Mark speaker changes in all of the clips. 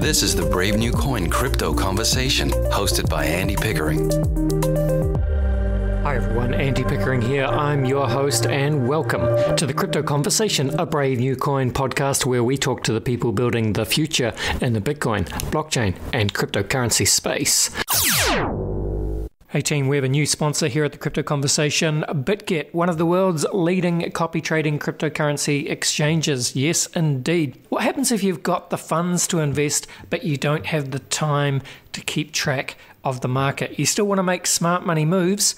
Speaker 1: This is the Brave New Coin Crypto Conversation, hosted by Andy Pickering.
Speaker 2: Hi everyone, Andy Pickering here. I'm your host and welcome to the Crypto Conversation, a Brave New Coin podcast where we talk to the people building the future in the Bitcoin, blockchain and cryptocurrency space. Hey team, we have a new sponsor here at the Crypto Conversation, BitGet, one of the world's leading copy trading cryptocurrency exchanges. Yes, indeed. What happens if you've got the funds to invest, but you don't have the time to keep track of the market? You still want to make smart money moves.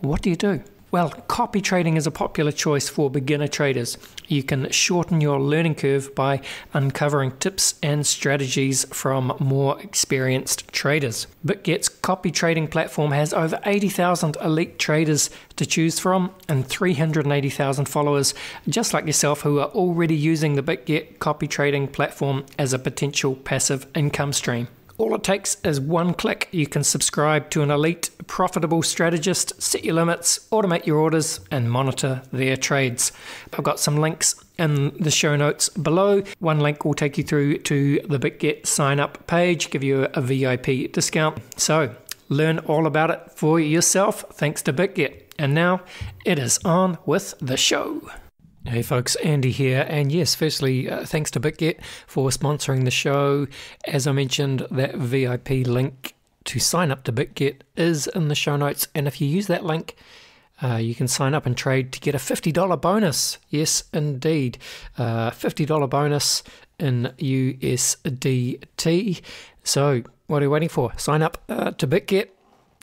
Speaker 2: What do you do? Well, copy trading is a popular choice for beginner traders. You can shorten your learning curve by uncovering tips and strategies from more experienced traders. BitGet's copy trading platform has over 80,000 elite traders to choose from and 380,000 followers just like yourself who are already using the BitGet copy trading platform as a potential passive income stream. All it takes is one click. You can subscribe to an elite, profitable strategist, set your limits, automate your orders, and monitor their trades. I've got some links in the show notes below. One link will take you through to the BitGet sign-up page, give you a VIP discount. So learn all about it for yourself thanks to BitGet. And now it is on with the show. Hey folks, Andy here, and yes, firstly, thanks to BitGet for sponsoring the show. As I mentioned, that VIP link to sign up to BitGet is in the show notes, and if you use that link, you can sign up and trade to get a $50 bonus. Yes, indeed, $50 bonus in USDT. So, what are you waiting for? Sign up to BitGet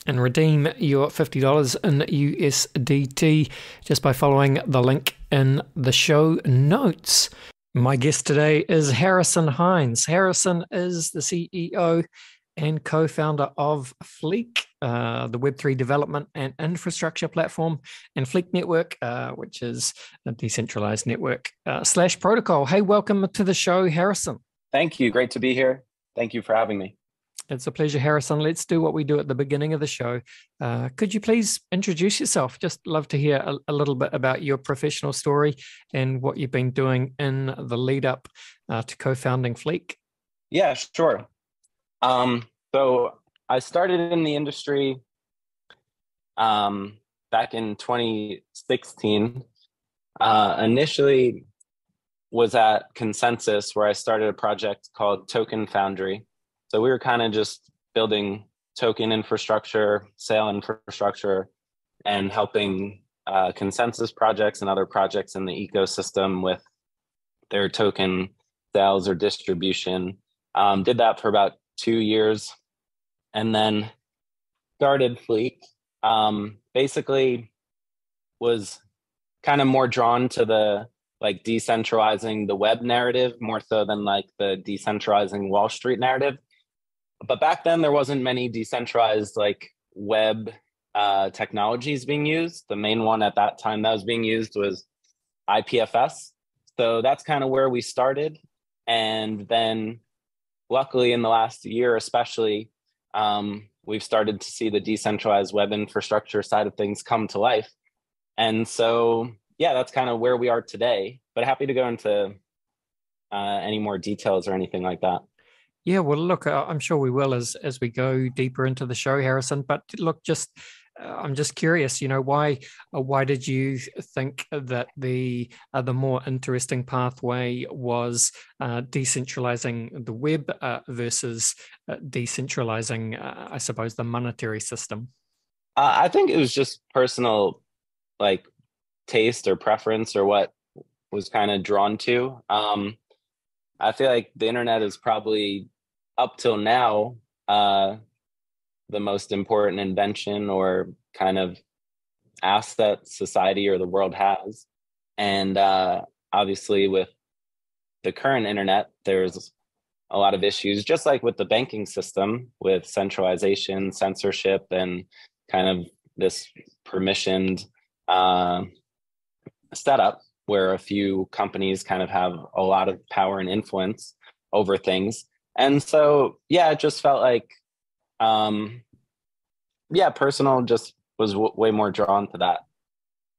Speaker 2: and redeem your $50 in USDT just by following the link in the show notes. My guest today is Harrison Hines. Harrison is the CEO and co-founder of Fleek, the Web3 development and infrastructure platform, and Fleek Network, which is a decentralized network / protocol. Hey, welcome to the show, Harrison.
Speaker 3: Thank you. Great to be here. Thank you for having me.
Speaker 2: It's a pleasure, Harrison. Let's do what we do at the beginning of the show. Could you please introduce yourself? Just love to hear a little bit about your professional story and what you've been doing in the lead up to co-founding Fleek.
Speaker 3: Yeah, sure. So I started in the industry back in 2016. Initially was at Consensus, where I started a project called Token Foundry. So we were kind of just building token infrastructure, sale infrastructure, and helping Consensus projects and other projects in the ecosystem with their token sales or distribution. Did that for about 2 years and then started Fleek. Basically was kind of more drawn to the like decentralizing the web narrative more so than like the decentralizing Wall Street narrative. But back then there wasn't many decentralized like web technologies being used. The main one at that time that was being used was IPFS. So that's kind of where we started. And then luckily in the last year, especially, we've started to see the decentralized web infrastructure side of things come to life. And so, yeah, that's kind of where we are today, but happy to go into any more details or anything like that.
Speaker 2: Yeah, well, look, I'm sure we will as we go deeper into the show, Harrison. But look, I'm just curious. Why did you think that the more interesting pathway was decentralizing the web versus decentralizing, I suppose, the monetary system?
Speaker 3: I think it was just personal, like taste or preference, or what was kind of drawn to. I feel like the internet is probably up till now the most important invention or kind of asset society or the world has. And obviously with the current internet, there's a lot of issues, just like with the banking system, with centralization, censorship, and kind of this permissioned setup where a few companies kind of have a lot of power and influence over things. And so, yeah, it just felt like, personal, just was way more drawn to that.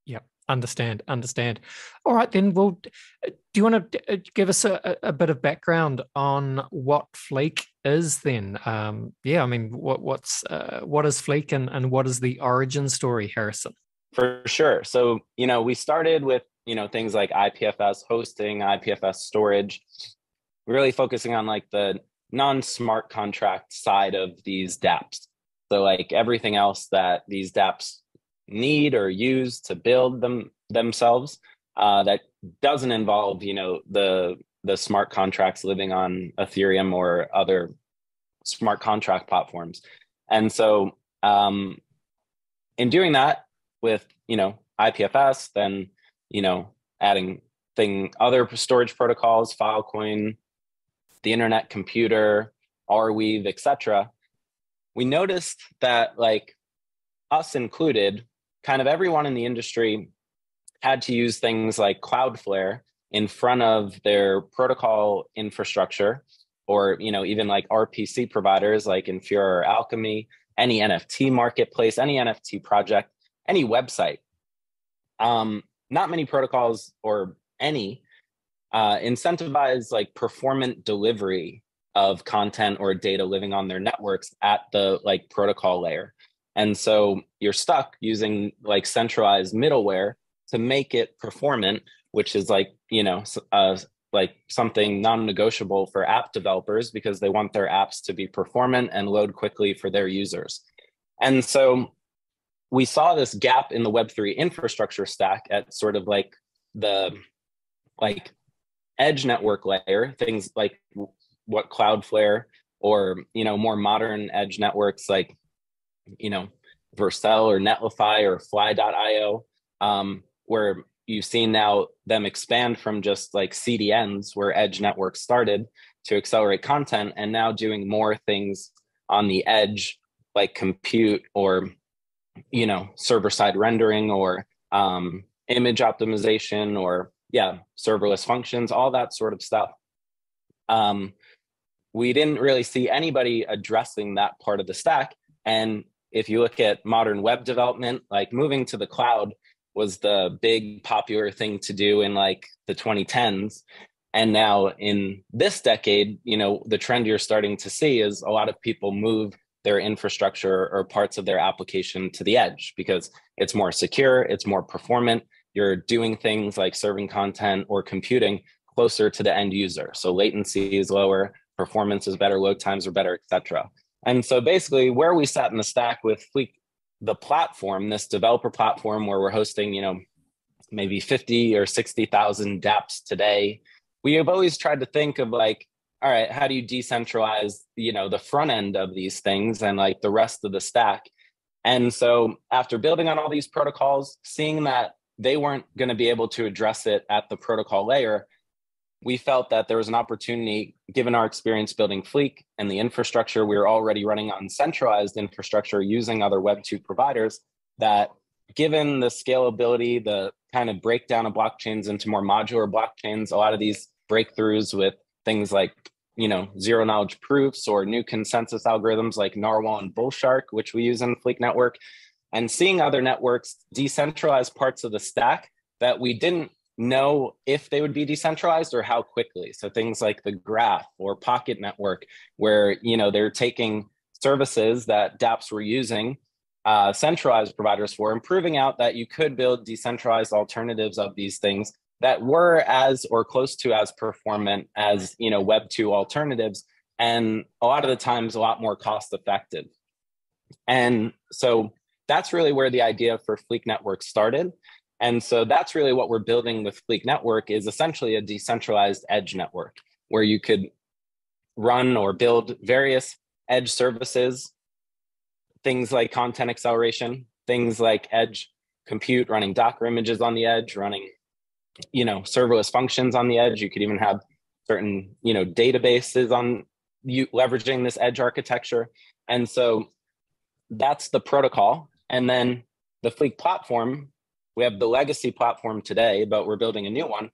Speaker 2: Yeah, Understand. All right, then. Well, do you want to give us a bit of background on what Fleek is then? Yeah, I mean, what is Fleek and what is the origin story, Harrison?
Speaker 3: For sure. So, we started with, things like IPFS hosting, IPFS storage, really focusing on like the non-smart contract side of these DApps. So like everything else that these DApps need or use to build themselves that doesn't involve, the smart contracts living on Ethereum or other smart contract platforms. And so in doing that with, IPFS, then, adding other storage protocols, Filecoin, the internet computer, Arweave, etc., we noticed that like us included, kind of everyone in the industry had to use things like Cloudflare in front of their protocol infrastructure, or even like RPC providers like Infura or Alchemy, any NFT marketplace, any NFT project, any website. Not many protocols or any incentivize like performant delivery of content or data living on their networks at the like protocol layer. And so you're stuck using like centralized middleware to make it performant, which is like, like something non-negotiable for app developers because they want their apps to be performant and load quickly for their users. And so we saw this gap in the Web3 infrastructure stack at sort of like the like edge network layer, things like what Cloudflare or, more modern edge networks like, Vercel or Netlify or Fly.io, where you've seen now them expand from just like CDNs where edge networks started to accelerate content, and now doing more things on the edge like compute or, server-side rendering or image optimization or serverless functions, all that sort of stuff. We didn't really see anybody addressing that part of the stack. And if you look at modern web development, like moving to the cloud was the big popular thing to do in like the 2010s. And now in this decade, the trend you're starting to see is a lot of people move their infrastructure or parts of their application to the edge because it's more secure, it's more performant. You're doing things like serving content or computing closer to the end user. So latency is lower, performance is better, load times are better, etc. And so basically where we sat in the stack with Fleek, the platform, this developer platform where we're hosting, maybe 50 or 60,000 DApps today, we have always tried to think of like, all right, how do you decentralize, the front end of these things and like the rest of the stack? And so after building on all these protocols, seeing that they weren't going to be able to address it at the protocol layer, we felt that there was an opportunity, given our experience building Fleek and the infrastructure we were already running on centralized infrastructure using other Web2 providers, that given the scalability, the kind of breakdown of blockchains into more modular blockchains, a lot of these breakthroughs with things like, zero knowledge proofs or new consensus algorithms like Narwhal and Bullshark, which we use in Fleek Network, and seeing other networks decentralize parts of the stack that we didn't know if they would be decentralized or how quickly. So things like the Graph or Pocket Network, where, they're taking services that DApps were using, centralized providers for, and proving out that you could build decentralized alternatives of these things that were as or close to as performant as, Web 2 alternatives, and a lot of the times a lot more cost effective. And so that's really where the idea for Fleek Network started. And so that's really what we're building with Fleek Network, is essentially a decentralized edge network where you could run or build various edge services, things like content acceleration, things like edge compute, running Docker images on the edge, running, serverless functions on the edge. You could even have certain, databases on you leveraging this edge architecture. And so that's the protocol. And then the Fleek platform, we have the legacy platform today, but we're building a new one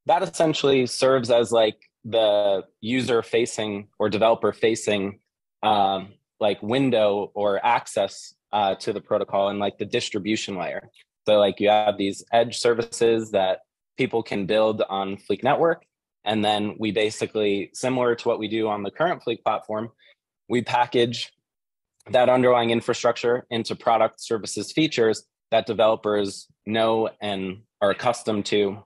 Speaker 3: that essentially serves as like the user facing or developer facing like window or access to the protocol and like the distribution layer. So like you have these edge services that people can build on Fleek Network. And then we basically, similar to what we do on the current Fleek platform, we package that underlying infrastructure into product, services, features that developers know and are accustomed to,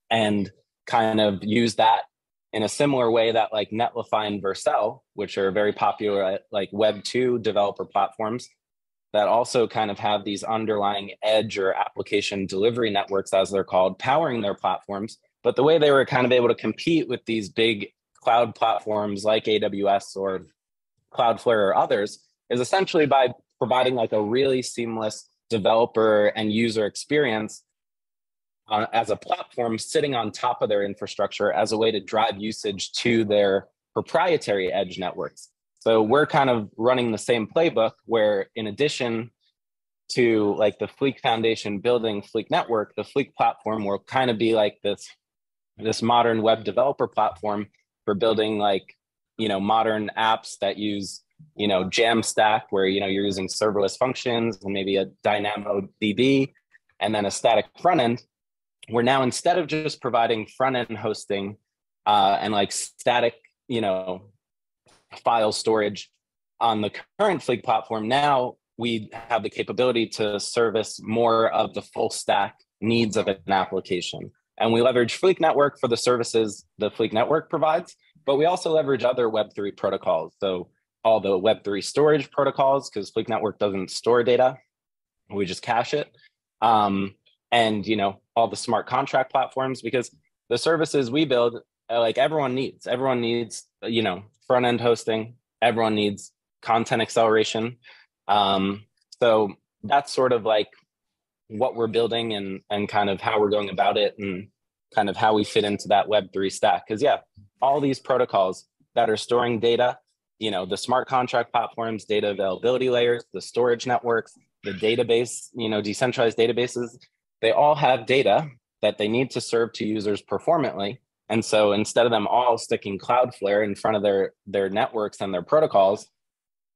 Speaker 3: and kind of use that in a similar way that like Netlify and Vercel, which are very popular at like Web2 developer platforms, that also kind of have these underlying edge or application delivery networks, as they're called, powering their platforms. But the way they were kind of able to compete with these big cloud platforms like AWS or Cloudflare or others is essentially by providing like a really seamless developer and user experience as a platform sitting on top of their infrastructure as a way to drive usage to their proprietary edge networks. So we're kind of running the same playbook where, in addition to like the Fleek Foundation building Fleek Network, the Fleek platform will kind of be like this modern web developer platform for building like, modern apps that use, Jamstack, where, you're using serverless functions and maybe a DynamoDB and then a static front end. We're now, instead of just providing front end hosting and like static, file storage on the current Fleek platform, now we have the capability to service more of the full stack needs of an application. And we leverage Fleek Network for the services the Fleek Network provides, but we also leverage other Web3 protocols. So all the Web3 storage protocols, because Fleek Network doesn't store data, we just cache it. And, all the smart contract platforms, because the services we build, like everyone needs, front end hosting, everyone needs content acceleration. So that's sort of like what we're building and kind of how we're going about it and kind of how we fit into that Web3 stack. Because all these protocols that are storing data, the smart contract platforms, data availability layers, the storage networks, the database, decentralized databases, they all have data that they need to serve to users performantly. And so instead of them all sticking Cloudflare in front of their networks and their protocols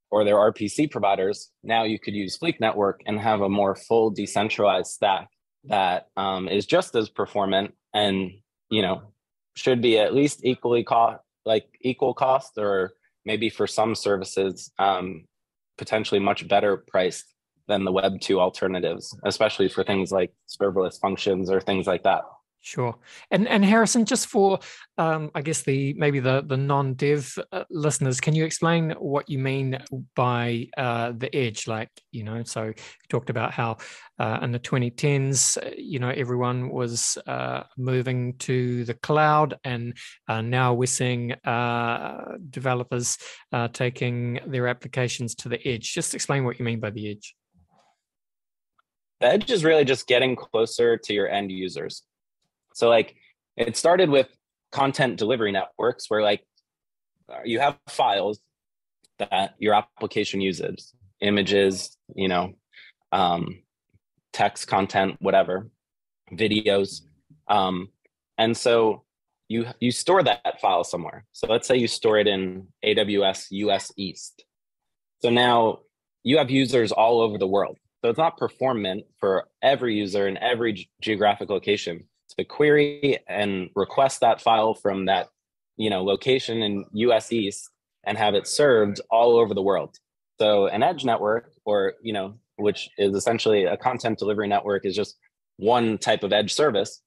Speaker 3: or their RPC providers, now you could use Fleek Network and have a more full decentralized stack that is just as performant and, should be at least equal cost, or maybe for some services, potentially much better priced than the Web2 alternatives, especially for things like serverless functions or things like that.
Speaker 2: Sure. And Harrison, just for, I guess, the non-dev listeners, can you explain what you mean by the edge? Like, so you talked about how in the 2010s, everyone was moving to the cloud, and now we're seeing developers taking their applications to the edge. Just explain what you mean by the edge.
Speaker 3: The edge is really just getting closer to your end users. So like it started with content delivery networks where like you have files that your application uses, images, text content, whatever, videos. And so you store that file somewhere. So let's say you store it in AWS US East. So now you have users all over the world. So it's not performant for every user in every geographic location to query and request that file from that, location in US East and have it served all over the world. So an edge network, or, which is essentially a content delivery network, is just one type of edge service,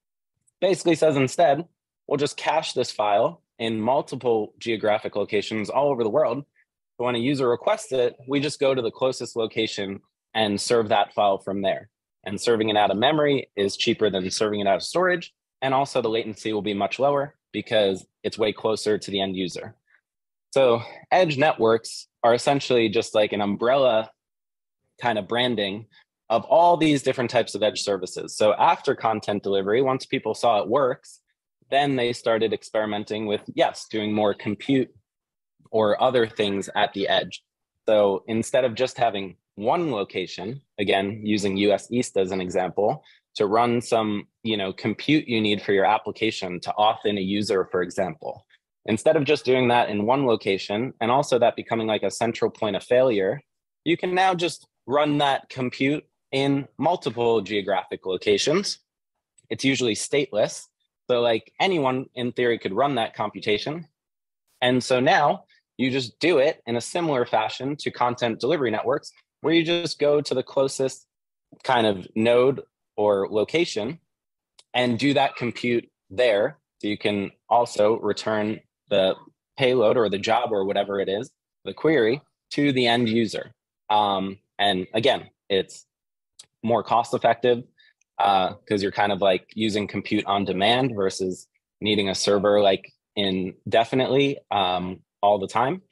Speaker 3: basically says instead, we'll just cache this file in multiple geographic locations all over the world. But when a user requests it, we just go to the closest location and serve that file from there. And serving it out of memory is cheaper than serving it out of storage. And also the latency will be much lower because it's way closer to the end user. So edge networks are essentially just like an umbrella kind of branding of all these different types of edge services. So after content delivery, once people saw it works, then they started experimenting with, doing more compute or other things at the edge. So instead of just having one location, again, using US East as an example, to run some, compute you need for your application to auth in a user, for example. Instead of just doing that in one location, and also that becoming like a central point of failure, you can now just run that compute in multiple geographic locations. It's usually stateless. So like anyone in theory could run that computation. And so now you just do it in a similar fashion to content delivery networks, where you just go to the closest kind of node or location and do that compute there. So you can also return the payload or the job or whatever it is, the query, to the end user. And again, it's more cost effective because you're kind of like using compute on demand versus needing a server like indefinitely all the time.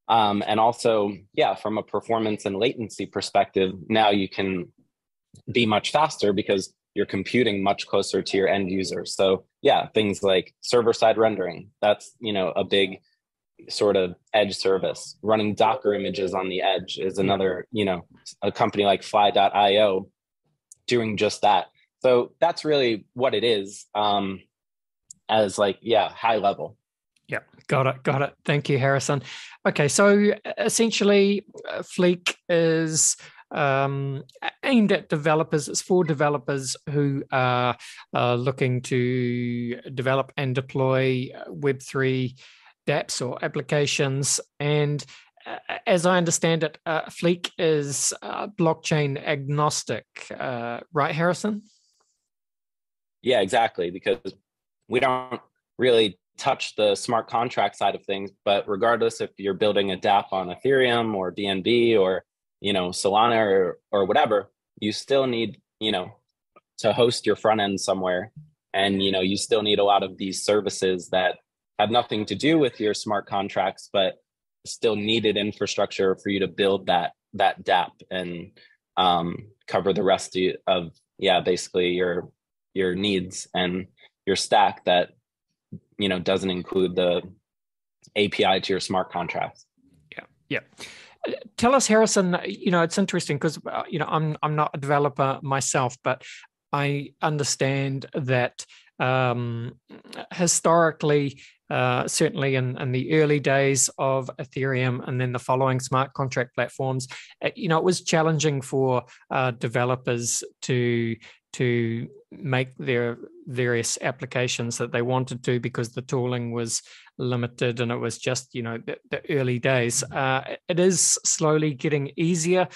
Speaker 3: And also, yeah, from a performance and latency perspective, now you can be much faster because you're computing much closer to your end user. So yeah, things like server-side rendering, that's, you know, a big sort of edge service. Running Docker images on the edge is another, you know, a company like Fly.io doing just that. So that's really what it is, as like, yeah, high level.
Speaker 2: Yeah, got it. Thank you, Harrison. Okay, so essentially, Fleek is aimed at developers. It's for developers who are looking to develop and deploy Web3 DApps or applications. And as I understand it, Fleek is blockchain agnostic, right, Harrison?
Speaker 3: Yeah, exactly. Because we don't really touch the smart contract side of things, but regardless if you're building a DApp on Ethereum or BNB or, you know, Solana or whatever, you still need, you know, to host your front end somewhere. And, you know, you still need a lot of these services that have nothing to do with your smart contracts, but still needed infrastructure for you to build that DApp and cover the rest of basically your needs and your stack that, you know, doesn't include the API to your smart contracts.
Speaker 2: Yeah. Tell us, Harrison, you know, it's interesting because, you know, I'm not a developer myself, but I understand that historically, certainly in the early days of Ethereum and then the following smart contract platforms, you know, it was challenging for developers to make their various applications that they wanted to because the tooling was limited and it was just, you know, the early days. It is slowly getting easier,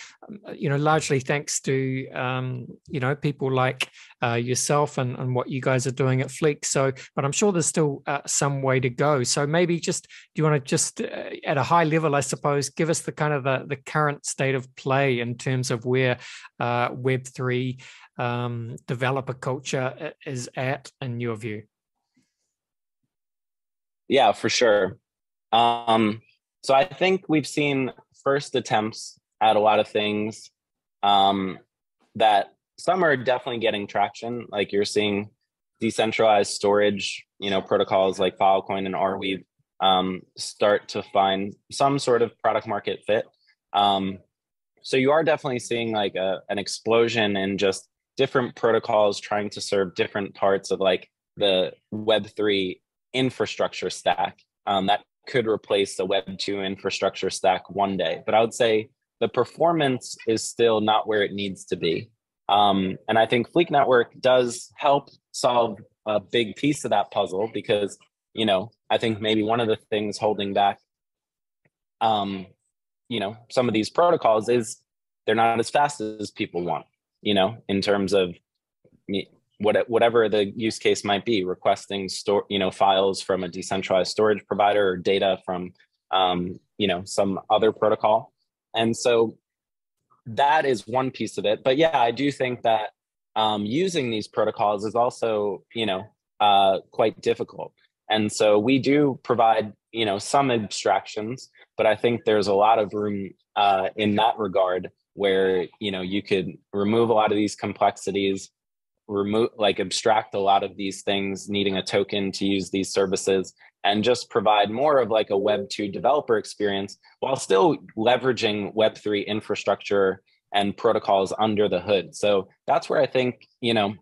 Speaker 2: you know, largely thanks to, you know, people like yourself and what you guys are doing at Fleek. So, but I'm sure there's still some way to go. So maybe just, do you want to just at a high level, I suppose, give us the kind of the current state of play in terms of where Web3 developer culture is at, in your view?
Speaker 3: Yeah, for sure. So I think we've seen first attempts at a lot of things that some are definitely getting traction. Like you're seeing decentralized storage, you know, protocols like Filecoin and Arweave start to find some sort of product market fit. So you are definitely seeing like an explosion in just different protocols trying to serve different parts of like the Web3 infrastructure stack that could replace the Web2 infrastructure stack one day. But I would say the performance is still not where it needs to be. And I think Fleek Network does help solve a big piece of that puzzle because, you know, I think maybe one of the things holding back, you know, some of these protocols is they're not as fast as people want, you know, in terms of whatever the use case might be, requesting files from a decentralized storage provider or data from, you know, some other protocol. And so that is one piece of it. But yeah, I do think that using these protocols is also, you know, quite difficult. And so we do provide, you know, some abstractions, but I think there's a lot of room in that regard where, you know, you could remove a lot of these complexities, abstract a lot of these things, needing a token to use these services, and just provide more of like a Web2 developer experience while still leveraging Web3 infrastructure and protocols under the hood. So that's where I think, you know,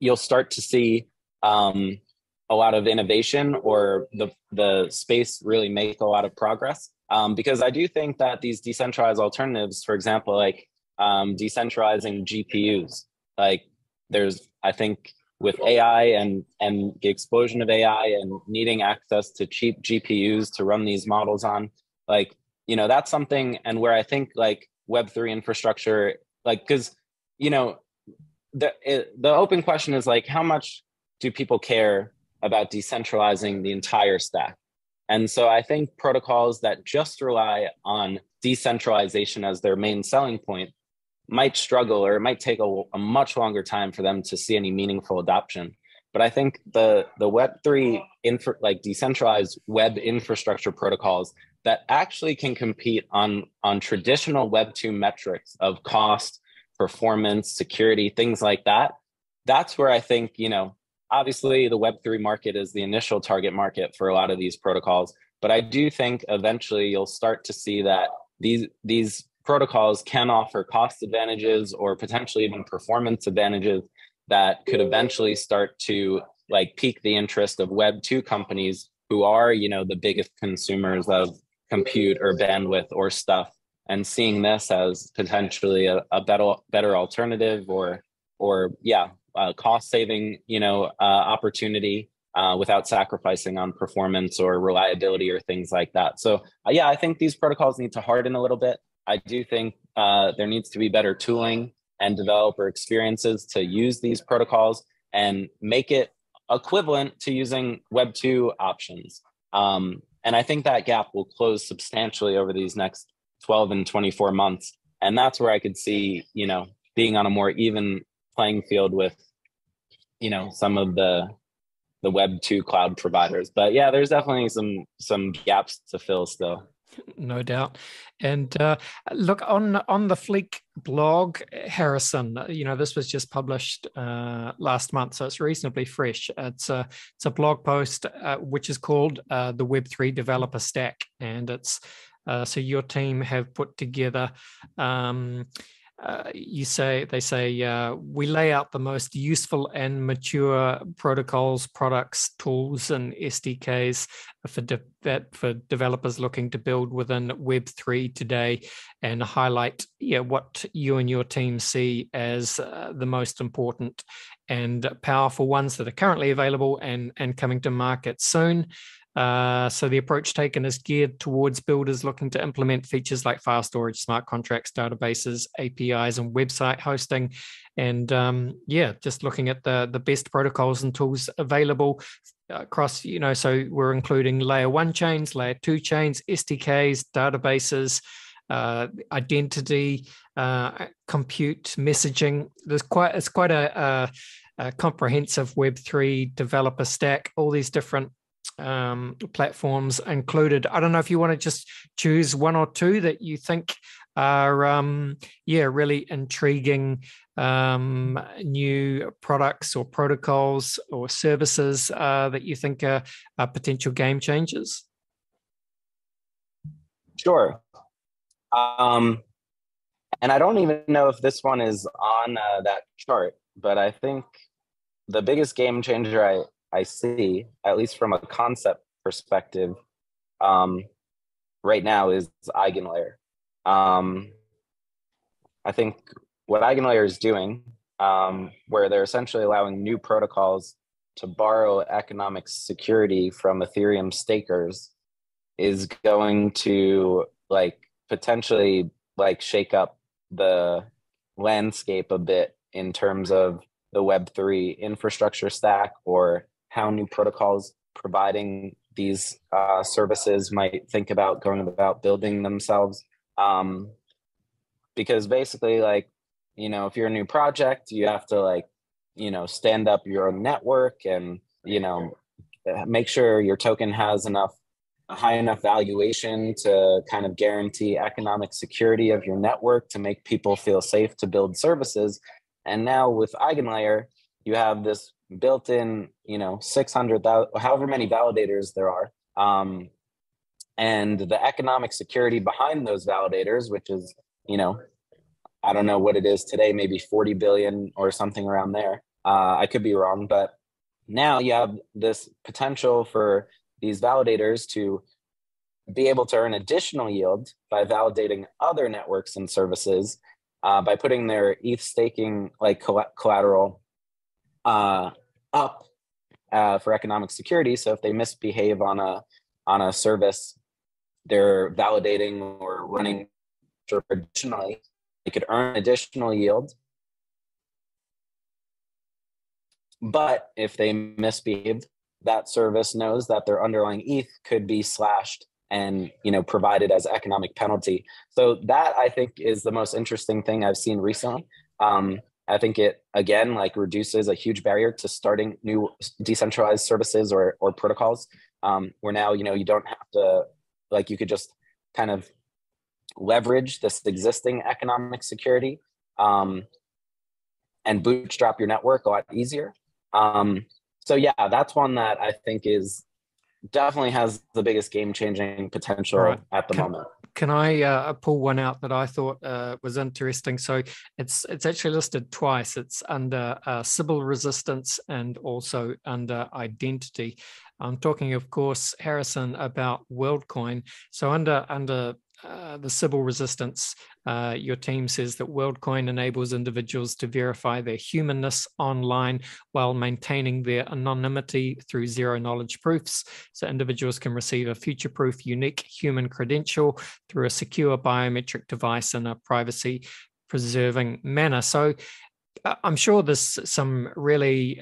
Speaker 3: you'll start to see a lot of innovation or the space really make a lot of progress. Because I do think that these decentralized alternatives, for example, like decentralizing GPUs. Like I think with AI and the explosion of AI and needing access to cheap GPUs to run these models on, like, that's something, and where I think like Web3 infrastructure, like, because, the open question is like, how much do people care about decentralizing the entire stack? And so I think protocols that just rely on decentralization as their main selling point might struggle, or it might take a much longer time for them to see any meaningful adoption. But I think the Web3 like decentralized web infrastructure protocols that actually can compete on traditional Web2 metrics of cost, performance, security, things like that, that's where I think, obviously the Web3 market is the initial target market for a lot of these protocols. But I do think eventually you'll start to see that these protocols can offer cost advantages or potentially even performance advantages that could eventually start to like pique the interest of Web2 companies who are, the biggest consumers of compute or bandwidth or stuff, and seeing this as potentially a better alternative or cost saving, opportunity without sacrificing on performance or reliability or things like that. So I think these protocols need to harden a little bit. I do think there needs to be better tooling and developer experiences to use these protocols and make it equivalent to using Web2 options. And I think that gap will close substantially over these next 12 and 24 months. And that's where I could see, being on a more even playing field with, some of the Web2 cloud providers. But yeah, there's definitely some gaps to fill still.
Speaker 2: No doubt. And look, on the Fleek blog, Harrison, this was just published last month, so it's reasonably fresh. It's a blog post which is called the Web3 Developer Stack, and it's so your team have put together. They say we lay out the most useful and mature protocols, products, tools, and SDKs for developers looking to build within Web3 today, and highlight what you and your team see as the most important and powerful ones that are currently available and coming to market soon. So the approach taken is geared towards builders looking to implement features like file storage, smart contracts, databases, APIs, and website hosting. And just looking at the best protocols and tools available across, so we're including layer 1 chains, layer 2 chains, SDKs, databases, identity, compute, messaging. It's quite a comprehensive Web3 developer stack, all these different platforms included. I don't know if you want to just choose one or two that you think are really intriguing new products or protocols or services that you think are potential game changers.
Speaker 3: Sure. And I don't even know if this one is on that chart, but I think the biggest game changer I see, at least from a concept perspective, right now is Eigenlayer. I think what Eigenlayer is doing, where they're essentially allowing new protocols to borrow economic security from Ethereum stakers, is going to potentially shake up the landscape a bit in terms of the Web3 infrastructure stack, or how new protocols providing these services might think about going about building themselves. Because basically, if you're a new project, you have to stand up your own network and, make sure your token has a high enough valuation to kind of guarantee economic security of your network to make people feel safe to build services. And now with Eigenlayer, you have this built-in, 600,000, however many validators there are, and the economic security behind those validators, which is, I don't know what it is today, maybe 40 billion or something around there. I could be wrong, but now you have this potential for these validators to be able to earn additional yield by validating other networks and services, by putting their ETH staking like collateral up for economic security. So if they misbehave on a service, they're validating or running additionally, they could earn additional yield. But if they misbehave, that service knows that their underlying ETH could be slashed and provided as economic penalty. So that, I think, is the most interesting thing I've seen recently. I think it, again, like reduces a huge barrier to starting new decentralized services or protocols, where now, you don't have to, like, you could just kind of leverage this existing economic security and bootstrap your network a lot easier. So yeah, that's one that I think is definitely has the biggest game-changing potential at the moment.
Speaker 2: Can I pull one out that I thought was interesting? So it's actually listed twice. It's under Sybil resistance and also under identity. I'm talking, of course, Harrison, about WorldCoin. So under the Sybil resistance, your team says that WorldCoin enables individuals to verify their humanness online while maintaining their anonymity through zero-knowledge proofs. So individuals can receive a future-proof, unique human credential through a secure biometric device in a privacy-preserving manner. So I'm sure there's some really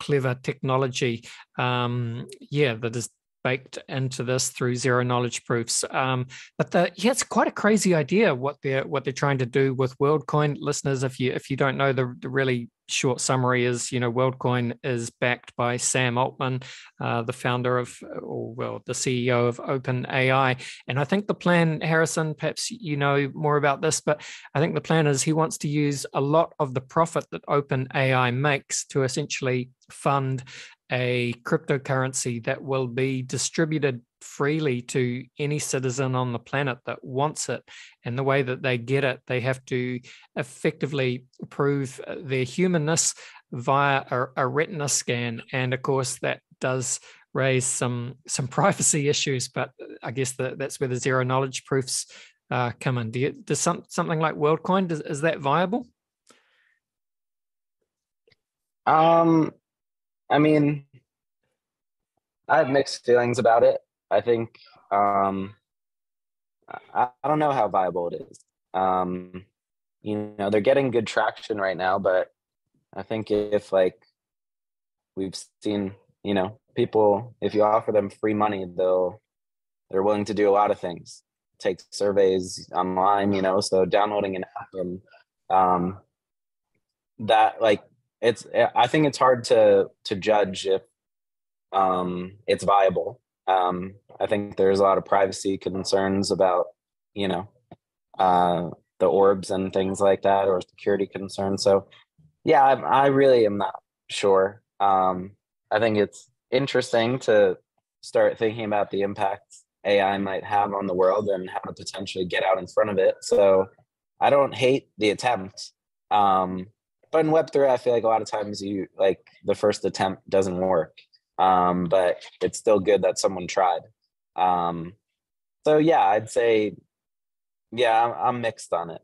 Speaker 2: clever technology, that is baked into this through zero knowledge proofs. But it's quite a crazy idea what they're trying to do with WorldCoin. Listeners, if you don't know, the really short summary is, WorldCoin is backed by Sam Altman, the founder the CEO of OpenAI. And I think the plan, Harrison, perhaps you know more about this, but I think the plan is he wants to use a lot of the profit that OpenAI makes to essentially fund a cryptocurrency that will be distributed freely to any citizen on the planet that wants it. And the way that they get it, they have to effectively prove their humanness via a retina scan. And of course, that does raise some privacy issues, but I guess that's where the zero knowledge proofs come in. Does something like WorldCoin, is that viable?
Speaker 3: I mean, I have mixed feelings about it. I think I don't know how viable it is. They're getting good traction right now, but I think if we've seen, people, if you offer them free money, they're willing to do a lot of things. Take surveys online, so downloading an app and that I think it's hard to judge if it's viable. I think there's a lot of privacy concerns about, the orbs and things like that, or security concerns. So yeah, I really am not sure. I think it's interesting to start thinking about the impact AI might have on the world and how to potentially get out in front of it. So I don't hate the attempt. But in Web3, I feel like a lot of times the first attempt doesn't work. But it's still good that someone tried. So yeah, I'd say, yeah, I'm mixed on it.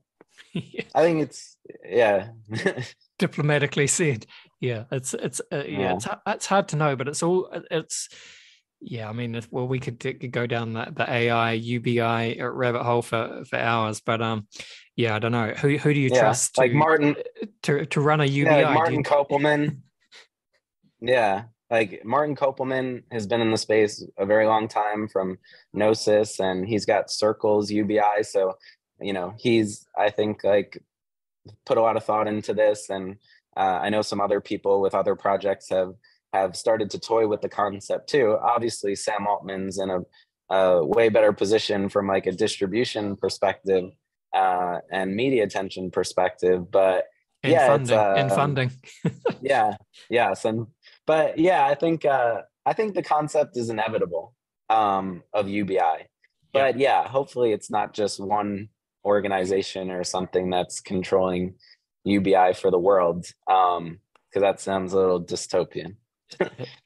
Speaker 2: Yeah.
Speaker 3: I think it's, yeah.
Speaker 2: Diplomatically said. Yeah, it's hard to know, but I mean, we could go down the AI UBI rabbit hole for hours, but I don't know. Who do you trust to
Speaker 3: Martin
Speaker 2: to run a UBI?
Speaker 3: Yeah, Martin Kopelman. Yeah, Martin Kopelman has been in the space a very long time from Gnosis, and he's got Circle's UBI. So, he's, I think, put a lot of thought into this, and I know some other people with other projects have started to toy with the concept too. Obviously, Sam Altman's in a way better position from a distribution perspective and media attention perspective, but
Speaker 2: funding.
Speaker 3: But yeah, I think the concept is inevitable of UBI. But yeah, hopefully it's not just one organization or something that's controlling UBI for the world, because that sounds a little dystopian.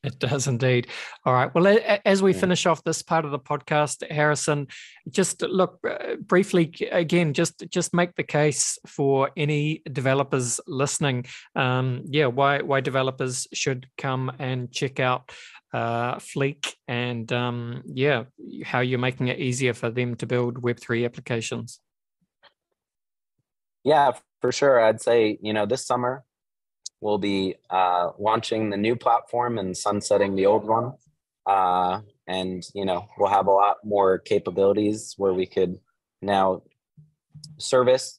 Speaker 2: It does indeed. All right. Well, as we finish off this part of the podcast, Harrison, just look briefly again. Just make the case for any developers listening. Why developers should come and check out Fleek, and how you're making it easier for them to build Web3 applications.
Speaker 3: Yeah, for sure. I'd say this summer we'll be launching the new platform and sunsetting the old one. And, we'll have a lot more capabilities where we could now service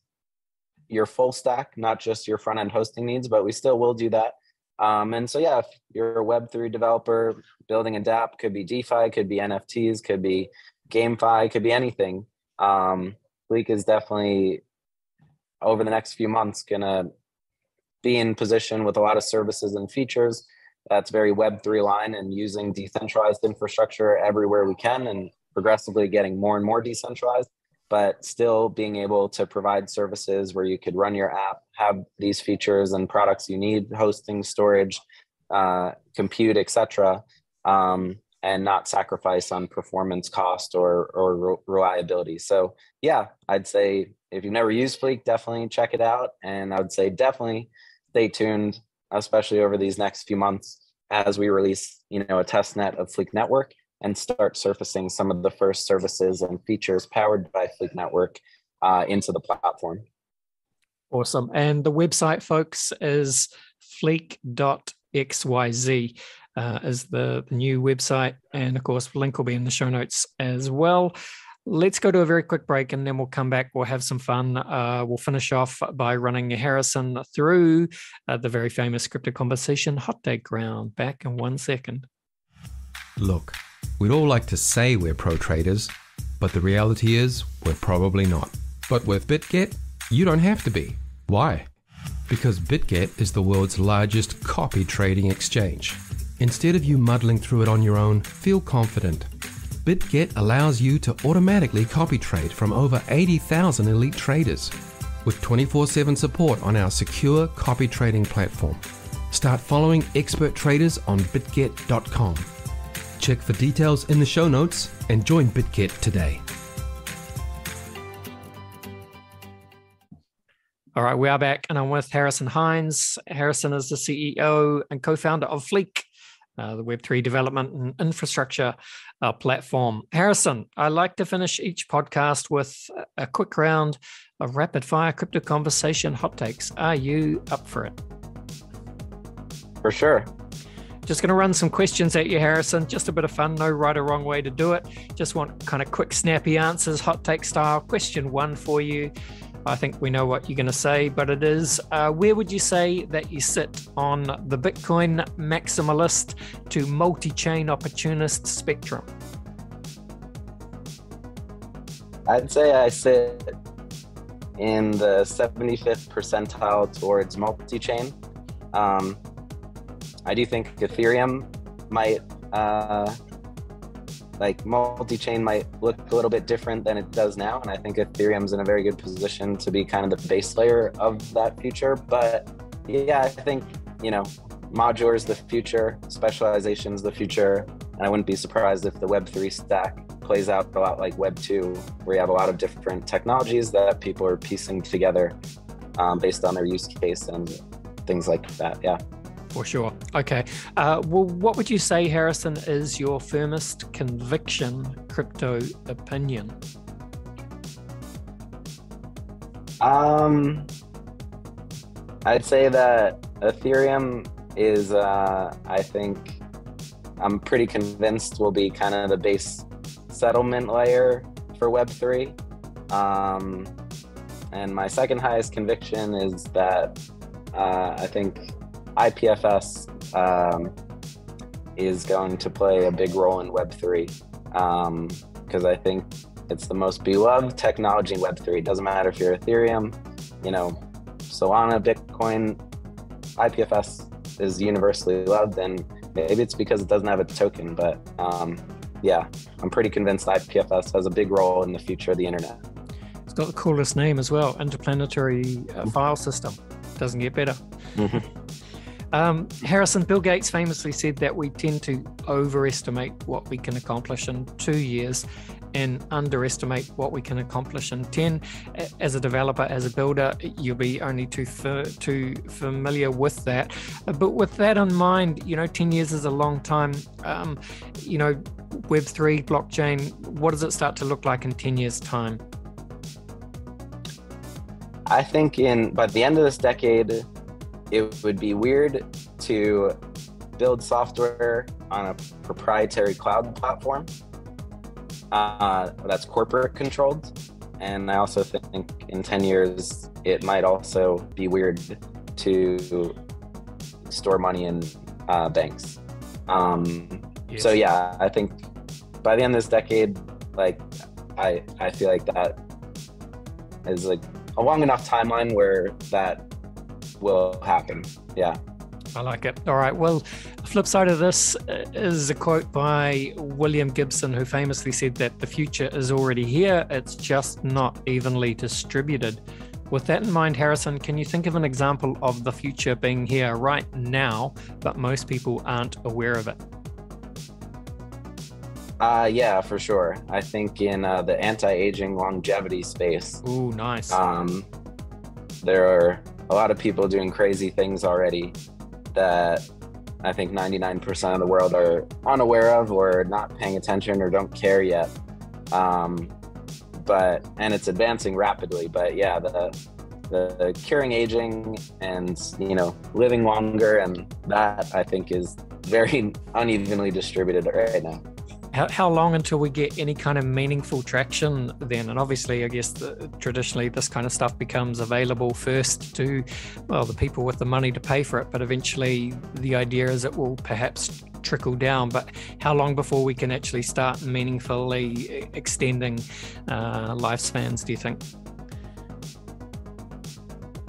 Speaker 3: your full stack, not just your front-end hosting needs, but we still will do that. And so, if you're a Web3 developer building a DApp, could be DeFi, could be NFTs, could be GameFi, could be anything. Fleek is definitely, over the next few months, going to be in position with a lot of services and features that's very Web3 line, and using decentralized infrastructure everywhere we can, and progressively getting more and more decentralized, but still being able to provide services where you could run your app, have these features and products you need, hosting, storage, compute, etc., and not sacrifice on performance, cost, or reliability. So I'd say if you've never used Fleek, definitely check it out. And I would say definitely stay tuned, especially over these next few months as we release, a test net of Fleek Network and start surfacing some of the first services and features powered by Fleek Network into the platform.
Speaker 2: Awesome. And the website, folks, is fleek.xyz is the new website. And of course, the link will be in the show notes as well. Let's go to a very quick break, and then we'll come back. We'll have some fun. We'll finish off by running Harrison through the very famous Crypto Conversation hot take round. Back in 1 second.
Speaker 4: Look, we'd all like to say we're pro traders, but the reality is we're probably not. But with BitGet, you don't have to be. Why? Because BitGet is the world's largest copy trading exchange. Instead of you muddling through it on your own, feel confident. BitGet allows you to automatically copy trade from over 80,000 elite traders with 24/7 support on our secure copy trading platform. Start following expert traders on bitget.com. Check for details in the show notes and join BitGet today.
Speaker 2: All right, we are back, and I'm with Harrison Hines. Harrison is the CEO and co-founder of Fleek, the Web3 development and infrastructure platform. Harrison, I like to finish each podcast with a quick round of rapid-fire crypto conversation hot takes. Are you up for it?
Speaker 3: For sure.
Speaker 2: Just going to run some questions at you, Harrison. Just a bit of fun, no right or wrong way to do it. Just want kind of quick, snappy answers, hot take style. Question 1 for you. I think we know what you're going to say, but it is, where would you say that you sit on the Bitcoin maximalist to multi-chain opportunist spectrum?
Speaker 3: I'd say I sit in the 75th percentile towards multi-chain. I do think Ethereum might, multi-chain might look a little bit different than it does now. And I think Ethereum's in a very good position to be kind of the base layer of that future. But I think, modular is the future, specialization is the future. And I wouldn't be surprised if the Web3 stack plays out a lot like Web2, where you have a lot of different technologies that people are piecing together based on their use case and things like that. Yeah.
Speaker 2: For sure. Okay. Well, what would you say, Harrison, is your firmest conviction crypto opinion?
Speaker 3: I'd say that Ethereum is, I think, I'm pretty convinced will be kind of the base settlement layer for Web3. And my second highest conviction is that I think IPFS is going to play a big role in Web3 because I think it's the most beloved technology in Web3. It doesn't matter if you're Ethereum, Solana, Bitcoin, IPFS is universally loved, and maybe it's because it doesn't have a token, but I'm pretty convinced IPFS has a big role in the future of the internet.
Speaker 2: It's got the coolest name as well, Interplanetary File System. Doesn't get better. Harrison, Bill Gates famously said that we tend to overestimate what we can accomplish in 2 years and underestimate what we can accomplish in 10. As a developer, as a builder, you'll be only too familiar with that. But with that in mind, 10 years is a long time. Web3, blockchain, what does it start to look like in 10 years' time?
Speaker 3: I think by the end of this decade, it would be weird to build software on a proprietary cloud platform that's corporate controlled. And I also think in 10 years, it might also be weird to store money in banks. Yes. So yeah, I think by the end of this decade, I feel like that is like a long enough timeline where that will happen. Yeah.
Speaker 2: I like it. All right. Well, the flip side of this is a quote by William Gibson, who famously said that the future is already here. It's just not evenly distributed. With that in mind, Harrison, can you think of an example of the future being here right now, but most people aren't aware of it?
Speaker 3: Yeah, for sure. I think in the anti-aging longevity space.
Speaker 2: Ooh, nice.
Speaker 3: There are a lot of people doing crazy things already that I think 99% of the world are unaware of or not paying attention or don't care yet. And it's advancing rapidly. But yeah, the curing aging and living longer, and that I think is very unevenly distributed right now.
Speaker 2: How long until we get any kind of meaningful traction then? And obviously, I guess traditionally this kind of stuff becomes available first to, the people with the money to pay for it. But eventually the idea is it will perhaps trickle down. But how long before we can actually start meaningfully extending lifespans, do you think?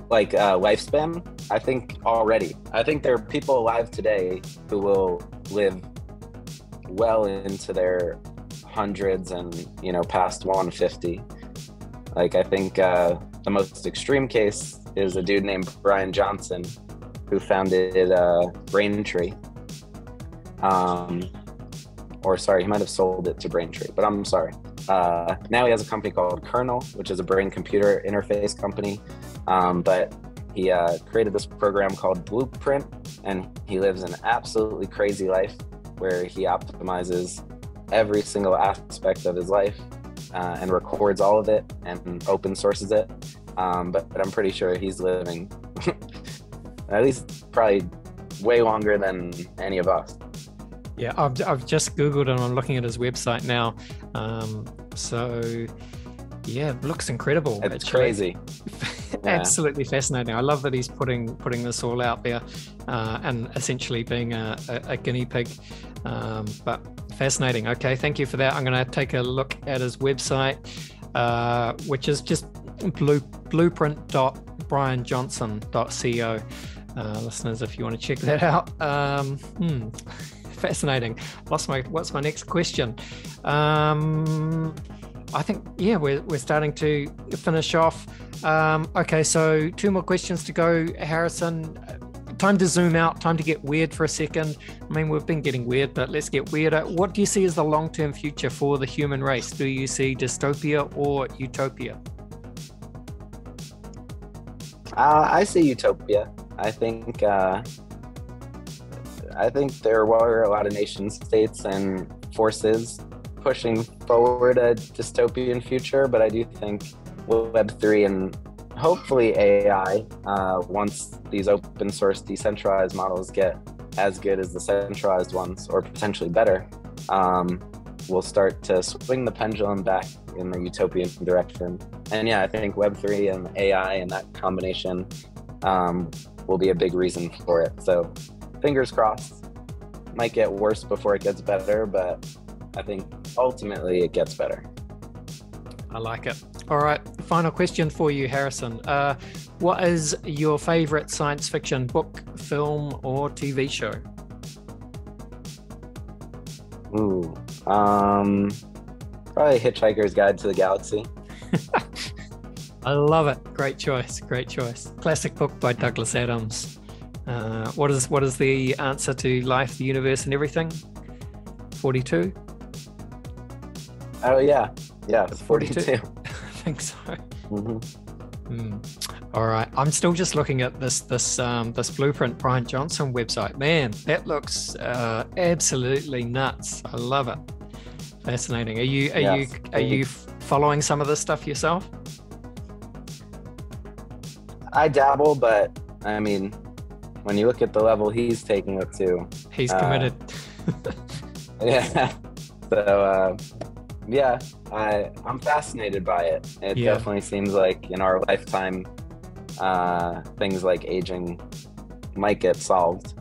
Speaker 3: Lifespan? I think already. I think there are people alive today who will live well into their hundreds and past 150. I think the most extreme case is a dude named Brian Johnson, who founded Braintree. He might have sold it to Braintree, but I'm sorry. Now he has a company called Kernel, which is a brain-computer interface company. But he created this program called Blueprint, and he lives an absolutely crazy life where he optimizes every single aspect of his life and records all of it and open sources it. But I'm pretty sure he's living at least probably way longer than any of us.
Speaker 2: Yeah, I've just Googled and I'm looking at his website now. So yeah, it looks incredible.
Speaker 3: It's crazy.
Speaker 2: Absolutely fascinating. I love that he's putting this all out there and essentially being a guinea pig. But fascinating. Okay, thank you for that. I'm going to take a look at his website, which is just blueprint.brianjohnson.co. Listeners, if you want to check that out. Fascinating. What's my next question? I think, yeah, we're starting to finish off. Okay, so 2 more questions to go, Harrison. Time to zoom out, time to get weird for a second. I mean, we've been getting weird, but let's get weirder. What do you see as the long-term future for the human race? Do you see dystopia or utopia?
Speaker 3: I see utopia. I think there were a lot of nation states and forces pushing forward a dystopian future, but I do think Web3 and hopefully AI, once these open source decentralized models get as good as the centralized ones or potentially better, we'll start to swing the pendulum back in the utopian direction. And yeah, I think Web3 and AI and that combination will be a big reason for it. So fingers crossed. Might get worse before it gets better, but I think ultimately it gets better.
Speaker 2: I like it. All right, final question for you, Harrison. What is your favorite science fiction book, film, or TV show?
Speaker 3: Ooh, probably Hitchhiker's Guide to the Galaxy.
Speaker 2: I love it. Great choice. Great choice. Classic book by Douglas Adams. What is the answer to life, the universe, and everything? 42?
Speaker 3: Oh yeah, it's 42.
Speaker 2: I think so.
Speaker 3: Mm-hmm.
Speaker 2: All right, I'm still just looking at this Blueprint Brian Johnson website. Man, that looks absolutely nuts. I love it. Fascinating. Are you following some of this stuff yourself?
Speaker 3: I dabble, but I mean, when you look at the level he's taking it to,
Speaker 2: he's committed.
Speaker 3: Yeah. So yeah, I'm fascinated by it. It definitely seems like in our lifetime, things like aging might get solved,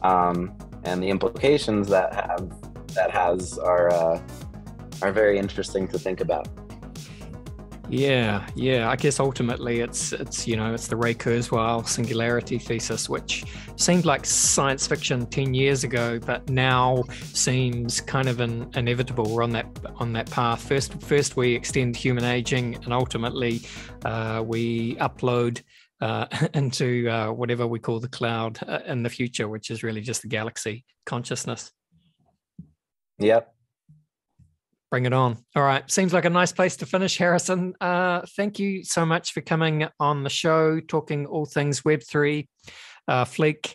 Speaker 3: and the implications that has are very interesting to think about.
Speaker 2: Yeah. I guess ultimately it's the Ray Kurzweil singularity thesis, which seemed like science fiction 10 years ago, but now seems kind of inevitable. We're on that path. First we extend human aging, and ultimately we upload into whatever we call the cloud in the future, which is really just the galaxy consciousness.
Speaker 3: Yep.
Speaker 2: Bring it on. All right. Seems like a nice place to finish, Harrison. Thank you so much for coming on the show, talking all things Web3, Fleek,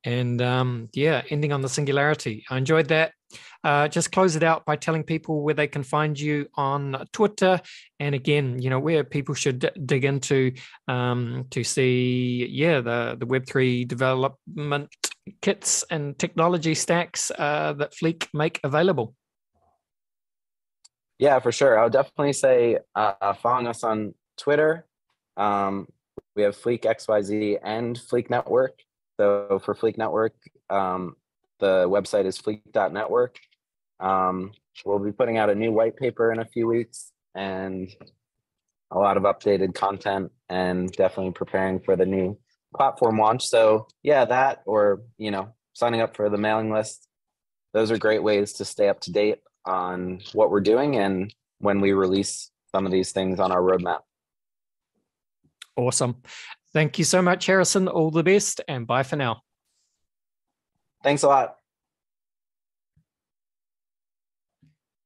Speaker 2: and ending on the singularity. I enjoyed that. Just close it out by telling people where they can find you on Twitter. And again, where people should dig into to see, the Web3 development kits and technology stacks that Fleek make available.
Speaker 3: Yeah, for sure. I would definitely say following us on Twitter. We have Fleek XYZ and Fleek Network. So for Fleek Network, the website is fleek.network. We'll be putting out a new white paper in a few weeks and a lot of updated content, and definitely preparing for the new platform launch. So yeah, that, or, signing up for the mailing list. Those are great ways to stay up to date on what we're doing and when we release some of these things on our roadmap.
Speaker 2: Awesome. Thank you so much, Harrison. All the best, and bye for now.
Speaker 3: Thanks a lot.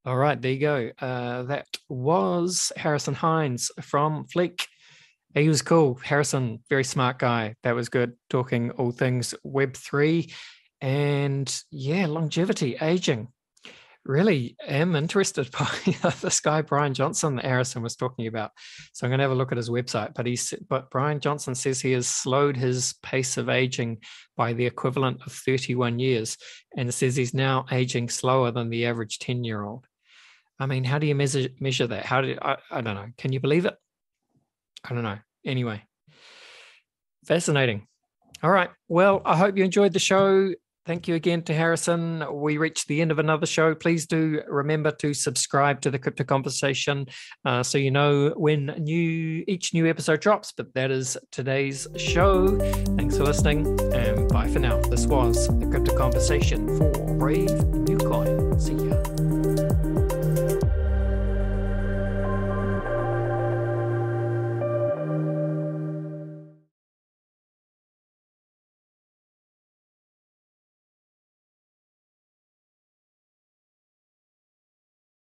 Speaker 2: All right, there you go. That was Harrison Hines from Fleek. He was cool. Harrison, very smart guy. That was good. Talking all things Web3 and longevity, aging. Really am interested by this guy, Brian Johnson, that Harrison was talking about. So I'm going to have a look at his website. But Brian Johnson says he has slowed his pace of aging by the equivalent of 31 years, and says he's now aging slower than the average 10-year-old. I mean, how do you measure that? I don't know. Can you believe it? I don't know. Anyway, fascinating. All right. Well, I hope you enjoyed the show. Thank you again to Harrison. We reached the end of another show. Please do remember to subscribe to the Crypto Conversation so you know when each new episode drops. But that is today's show. Thanks for listening, and bye for now. This was the Crypto Conversation for Brave